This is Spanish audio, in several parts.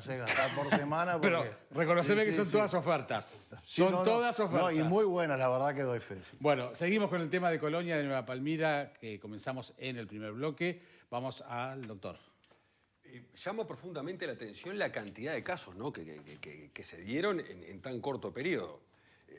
haces gastar por semana. Porque... Pero reconoceme que son todas ofertas. Sí, son todas ofertas. No, y muy buenas, la verdad que doy fe. Sí. Bueno, seguimos con el tema de Colonia de Nueva Palmira, que comenzamos en el primer bloque. Vamos al doctor. Llama profundamente la atención la cantidad de casos, ¿no? que se dieron en tan corto periodo.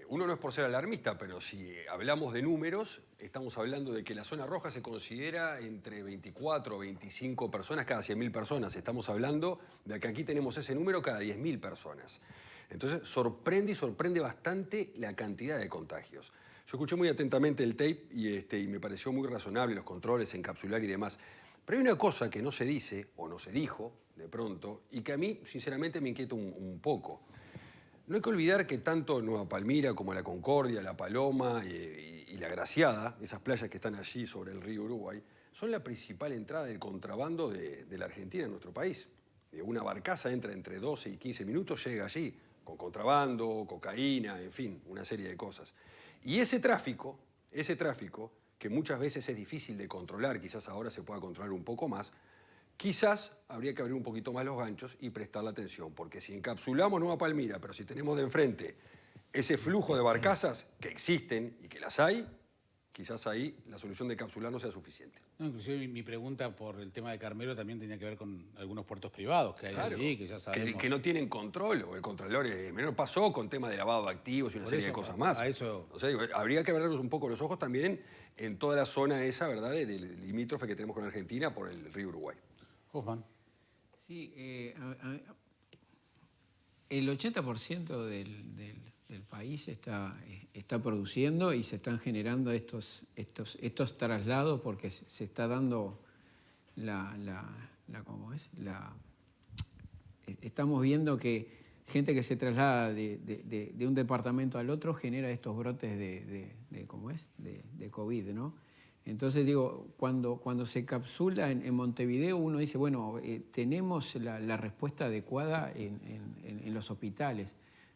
Uno no es por ser alarmista, pero si hablamos de números, estamos hablando de que la zona roja se considera entre 24 o 25 personas cada 100.000 personas. Estamos hablando de que aquí tenemos ese número cada 10.000 personas. Entonces sorprende bastante la cantidad de contagios. Yo escuché muy atentamente el tape y me pareció muy razonable los controles, encapsular y demás. Pero hay una cosa que no se dice, o no se dijo, de pronto, y que a mí, sinceramente, me inquieta un poco. No hay que olvidar que tanto Nueva Palmira como la Concordia, la Paloma y la Graciada, esas playas que están allí sobre el río Uruguay, son la principal entrada del contrabando de la Argentina en nuestro país. Una barcaza entra entre 12 y 15 minutos, llega allí, con contrabando, cocaína, en fin, una serie de cosas. Y ese tráfico, que muchas veces es difícil de controlar, quizás ahora se pueda controlar un poco más, quizás habría que abrir un poquito más los ganchos y prestarle atención, porque si encapsulamos Nueva Palmira, pero si tenemos de enfrente ese flujo de barcazas que existen y que las hay, quizás ahí la solución de encapsular no sea suficiente. No, inclusive mi pregunta por el tema de Carmelo también tenía que ver con algunos puertos privados que hay allí, que ya sabemos. Que no tienen control, o el Contralor menor pasó con temas de lavado de activos y una serie de cosas más. A eso... O sea, habría que abrirnos un poco los ojos también en toda la zona esa, ¿verdad?, del limítrofe que tenemos con Argentina por el río Uruguay. Hoffman. Sí, el 80% del país está produciendo y se están generando estos traslados porque se está dando estamos viendo que gente que se traslada de un departamento al otro genera estos brotes de COVID, ¿no? Entonces digo, cuando se capsula en Montevideo, uno dice, bueno, tenemos la respuesta adecuada en los hospitales,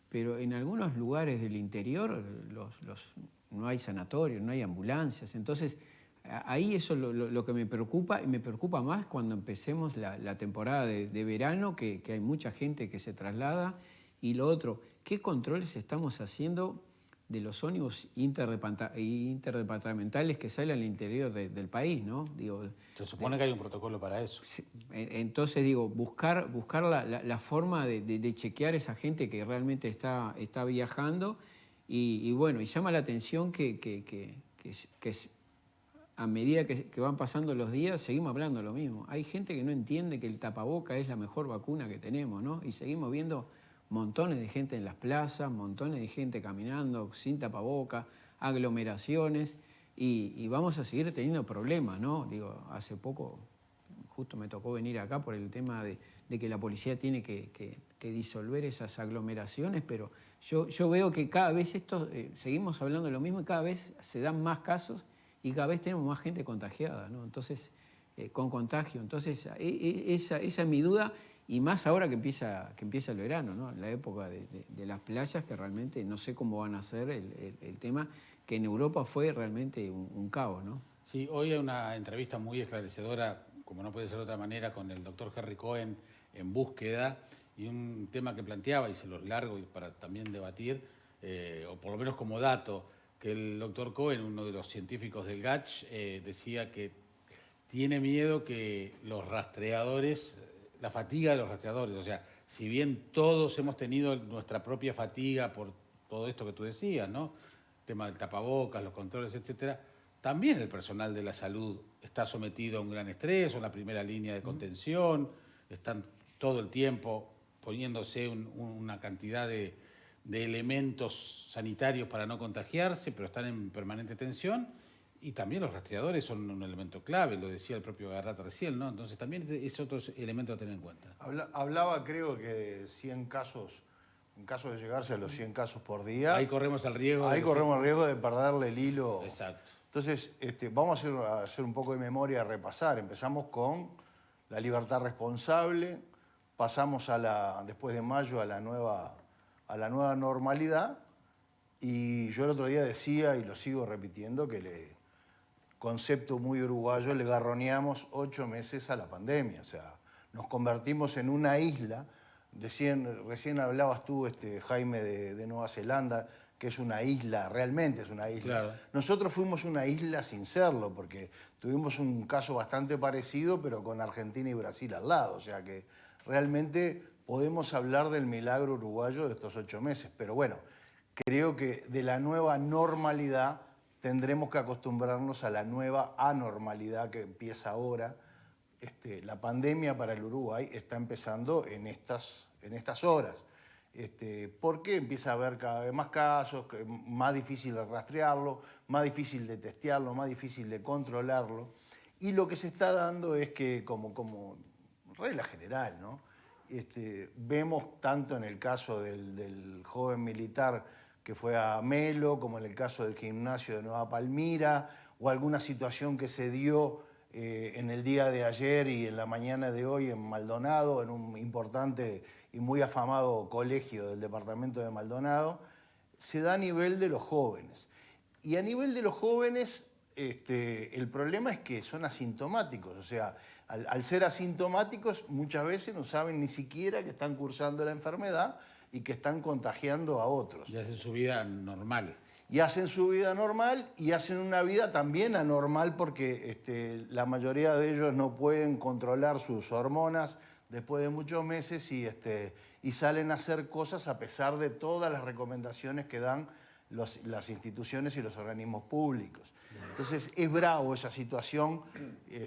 pero en algunos lugares del interior no hay sanatorios, no hay ambulancias. Entonces, ahí eso es lo que me preocupa, y me preocupa más cuando empecemos la temporada de verano, que hay mucha gente que se traslada. Y lo otro, ¿qué controles estamos haciendo de los ómnibus interdepartamentales que salen al interior del país, ¿no? Digo, se supone que hay un protocolo para eso. Entonces, digo, buscar la forma de chequear esa gente que realmente está viajando y bueno, y llama la atención que a medida que van pasando los días seguimos hablando lo mismo. Hay gente que no entiende que el tapaboca es la mejor vacuna que tenemos, ¿no? Y seguimos viendo montones de gente en las plazas, montones de gente caminando sin tapaboca, aglomeraciones, y vamos a seguir teniendo problemas, ¿no? Digo, hace poco justo me tocó venir acá por el tema de que la policía tiene que disolver esas aglomeraciones, pero yo veo que cada vez seguimos hablando de lo mismo y cada vez se dan más casos y cada vez tenemos más gente contagiada, ¿no? Entonces, con contagio. Entonces, esa es mi duda. Y más ahora que empieza el verano, ¿no? La época de las playas, que realmente no sé cómo van a ser el tema, que en Europa fue realmente un caos, ¿no? Sí, hoy hay una entrevista muy esclarecedora, como no puede ser de otra manera, con el doctor Harry Cohen en Búsqueda, y un tema que planteaba, y se los largo para también debatir, o por lo menos como dato, que el doctor Cohen, uno de los científicos del GACH, decía que tiene miedo que los rastreadores... la fatiga de los rastreadores, o sea, si bien todos hemos tenido nuestra propia fatiga por todo esto que tú decías, ¿no? El tema del tapabocas, los controles, etcétera, también el personal de la salud está sometido a un gran estrés, o en la primera línea de contención, están todo el tiempo poniéndose una cantidad de elementos sanitarios para no contagiarse, pero están en permanente tensión. Y también los rastreadores son un elemento clave, lo decía el propio Garrata recién, ¿no? Entonces también es otro elemento a tener en cuenta. Hablaba, creo que de 100 casos, en caso de llegarse a los 100 casos por día. Ahí corremos el riesgo. Ahí corremos el riesgo de perderle el hilo. Exacto. Entonces, vamos a hacer un poco de memoria, a repasar. Empezamos con la libertad responsable, pasamos después de mayo a la nueva normalidad, y yo el otro día decía, y lo sigo repitiendo, que concepto muy uruguayo, le garroneamos 8 meses a la pandemia. O sea, nos convertimos en una isla Recién hablabas tú, Jaime, de Nueva Zelanda, que es una isla, realmente es una isla. Claro. Nosotros fuimos una isla sin serlo, porque tuvimos un caso bastante parecido, pero con Argentina y Brasil al lado. O sea que realmente podemos hablar del milagro uruguayo de estos 8 meses. Pero bueno, creo que de la nueva normalidad tendremos que acostumbrarnos a la nueva anormalidad que empieza ahora. La pandemia para el Uruguay está empezando en estas horas. Porque empieza a haber cada vez más casos, más difícil de rastrearlo, más difícil de testearlo, más difícil de controlarlo. Y lo que se está dando es que, como regla general, ¿no? Vemos tanto en el caso del joven militar que fue a Melo, como en el caso del gimnasio de Nueva Palmira, o alguna situación que se dio en el día de ayer y en la mañana de hoy en Maldonado, en un importante y muy afamado colegio del departamento de Maldonado, se da a nivel de los jóvenes. Y a nivel de los jóvenes, el problema es que son asintomáticos. O sea, al ser asintomáticos, muchas veces no saben ni siquiera que están cursando la enfermedad y que están contagiando a otros. Y hacen su vida normal. Y hacen su vida normal y hacen una vida también anormal porque la mayoría de ellos no pueden controlar sus hormonas después de muchos meses y salen a hacer cosas a pesar de todas las recomendaciones que dan las instituciones y los organismos públicos. Entonces es bravo esa situación,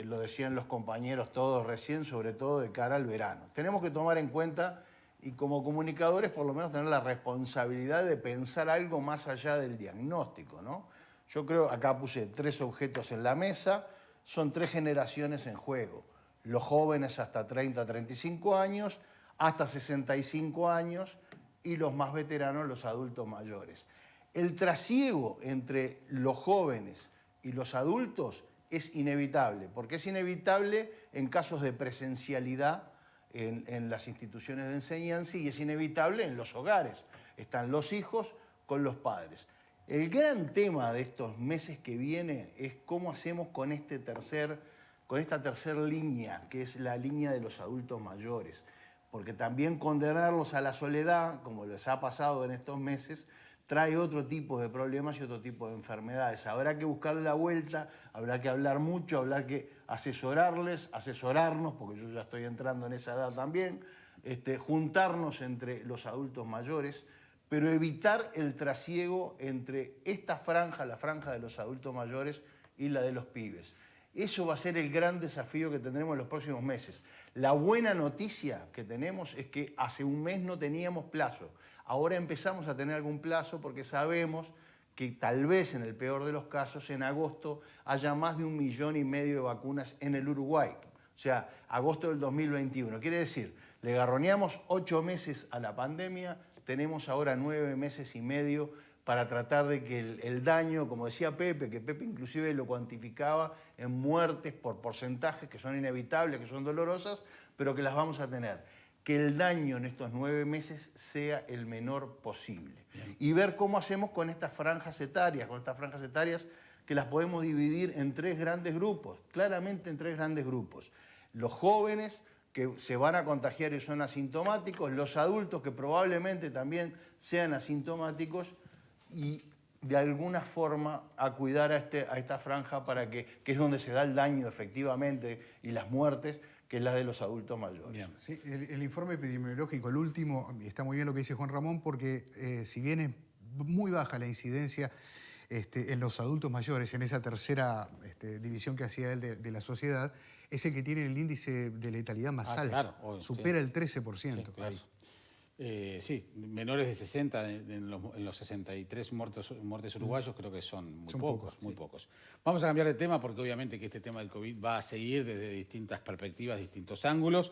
lo decían los compañeros todos recién, sobre todo de cara al verano. Tenemos que tomar en cuenta y como comunicadores por lo menos tener la responsabilidad de pensar algo más allá del diagnóstico, ¿no? Yo creo, acá puse 3 objetos en la mesa, son 3 generaciones en juego. Los jóvenes hasta 30, 35 años, hasta 65 años y los más veteranos, los adultos mayores. El trasiego entre los jóvenes y los adultos es inevitable, porque es inevitable en casos de presencialidad en las instituciones de enseñanza y es inevitable en los hogares. Están los hijos con los padres. El gran tema de estos meses que viene es cómo hacemos con esta tercera línea, que es la línea de los adultos mayores. Porque también condenarlos a la soledad, como les ha pasado en estos meses, trae otro tipo de problemas y otro tipo de enfermedades. Habrá que buscarle la vuelta, habrá que hablar mucho, habrá que asesorarnos, porque yo ya estoy entrando en esa edad también, juntarnos entre los adultos mayores, pero evitar el trasiego entre esta franja, la franja de los adultos mayores y la de los pibes. Eso va a ser el gran desafío que tendremos en los próximos meses. La buena noticia que tenemos es que hace un mes no teníamos plazo. Ahora empezamos a tener algún plazo porque sabemos que tal vez en el peor de los casos en agosto haya más de 1,5 millones de vacunas en el Uruguay. O sea, agosto del 2021. Quiere decir, le garroneamos 8 meses a la pandemia, tenemos ahora 9 meses y medio para tratar de que el daño, como decía Pepe, que Pepe inclusive lo cuantificaba en muertes por porcentajes que son inevitables, que son dolorosas, pero que las vamos a tener. Que el daño en estos 9 meses sea el menor posible. Bien. Y ver cómo hacemos con estas franjas etarias, que las podemos dividir en 3 grandes grupos, claramente en 3 grandes grupos. Los jóvenes que se van a contagiar y son asintomáticos, los adultos que probablemente también sean asintomáticos y de alguna forma a cuidar a esta franja para que es donde se da el daño efectivamente y las muertes, que es la de los adultos mayores. Bien. Sí, el informe epidemiológico, el último, está muy bien lo que dice Juan Ramón, porque si bien es muy baja la incidencia en los adultos mayores, en esa tercera división que hacía él de la sociedad, es el que tiene el índice de letalidad más alto. Claro, obvio, supera el 13%. Sí, claro. Sí, menores de 60 en los 63 muertes uruguayos creo que son muy pocos. Vamos a cambiar de tema porque obviamente que este tema del COVID va a seguir desde distintas perspectivas, distintos ángulos.